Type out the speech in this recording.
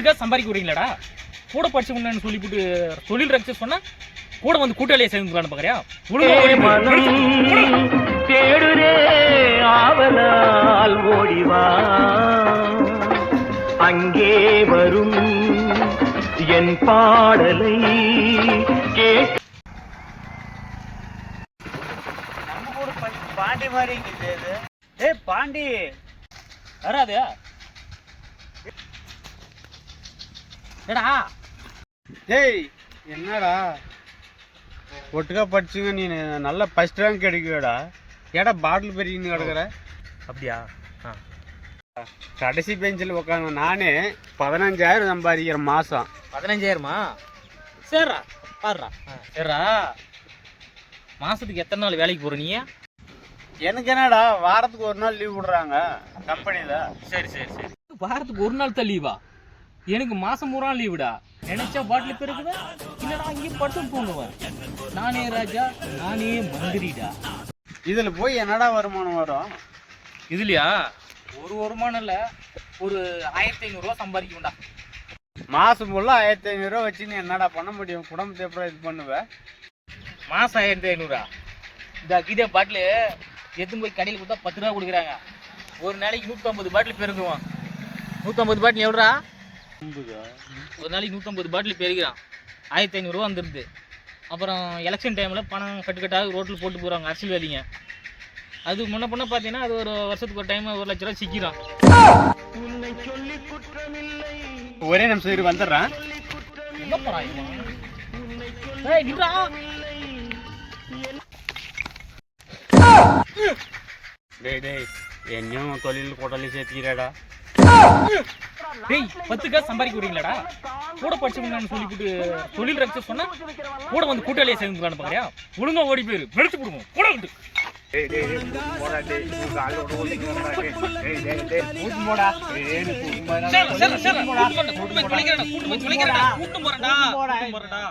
காசு சம்பாதிக்க வரீங்களாடா? கூட படிச்சவங்கன்னு சொல்லிவிட்டு தொழில் ரக்ஷ சொன்னா கூட வந்து கூட்டாளியை சேர்ந்துக்கலான்னு பாக்குறியா? தேடுதே ஆவலால் ஓடிவா, அங்கே வரும் என் பாடலை கேட்டு. நம்ம கூட பாண்டி மாதிரி இருக்குது. ஏய் பாண்டி வராது ஏடா? ஏய் என்னடா ஒட்டுக்கா படிச்சுங்க, நீ நல்ல ஃபர்ஸ்ட் ரேங்க் கிடைக்குவேடா. ஏடா பாட்டில் பெருகின்னு கிடக்குற? அப்படியா? கடைசி பெஞ்சில் உட்காந்து நானே 15,000 சம்பாதிக்கிறேன் மாதம். 15,000மா? சரிடா பாருடா. சரிடா, மாசத்துக்கு எத்தனை நாள் வேலைக்கு போற நீ? எனக்கு என்னடா வாரத்துக்கு ஒரு நாள் லீவ் விடுறாங்க கம்பெனியில். சரி சரி சரி, வாரத்துக்கு ஒரு நாள் தான் லீவா? எனக்கு மாசம் பூரா லீவுடா. நினைச்சா பாட்டில் பெருக்குவேன், இல்லைனா அங்கேயும் படுத்து தூங்குவேன். நானே ராஜா, நானே மந்திரிடா. இதில் போய் என்னடா வருமானம் வரும்? இதுலையா ஒரு வருமானம் இல்லை, ஒரு 1500 ரூபா சம்பாதிக்கும்டா. மாதம் ஃபுல்லாக 1500 ரூபா வச்சு நீ என்னடா பண்ண முடியும்? குடும்பத்தை எப்படி இது பண்ணுவேன்? மாதம் 1500? இந்த கீதே பாட்டில் எடுத்துன்னு போய் கடையில் கொடுத்தா 10 ரூபா கொடுக்குறாங்க. ஒரு நாளைக்கு 150 பாட்டில் பெருக்குவான். 150 பாட்டில் எவ்வளோடா? ஒரு நாளைக்கு 150 பாட்டில் பெருக்கிறான். 1500 ரூபா வந்துடுது. அப்புறம் எலெக்ஷன் டைமில் பணம் கட்டுக்கட்டாக ரோட்டில் போட்டு போகிறாங்க அரசியல்வாதிங்க. அது முன்ன பண்ண பார்த்தீங்கன்னா அது ஒரு வருஷத்துக்கு ஒரு டைம் 1 லட்ச ரூபா சிக்கிறான். ஒரே நிமிஷம் இரு, வந்துடுறேன். என்ன போகிறான் இவன்? ஏய் நின்றா. டேய் டேய், என்னையும் தொழில் கூட்டாளி சேர்த்துக்கிறாடா. டேய் 10 காசு சம்பாதிக்க வரீங்களாடா? கூட படிச்சவங்கன்னு சொல்லிவிட்டு தொழில் ரக்ஷ சொன்னா கூட வந்து கூட்டாளியை சேர்ந்துக்கலான்னு பாக்குறியா? ஒழுங்கா ஓடி போயிரு, வெளுத்து போடுவோம் கூட விட்டு. டேய் டேய் போடா டேய், கால் ஓட ஓடிங்கடா டேய். டேய் டேய் டேய் கூட்டு போடா. ஏனு கூட்டு போடா. சரி சரி சரி, கூட்டு போறடா, கூட்டு போறடா, கூட்டு போறடா.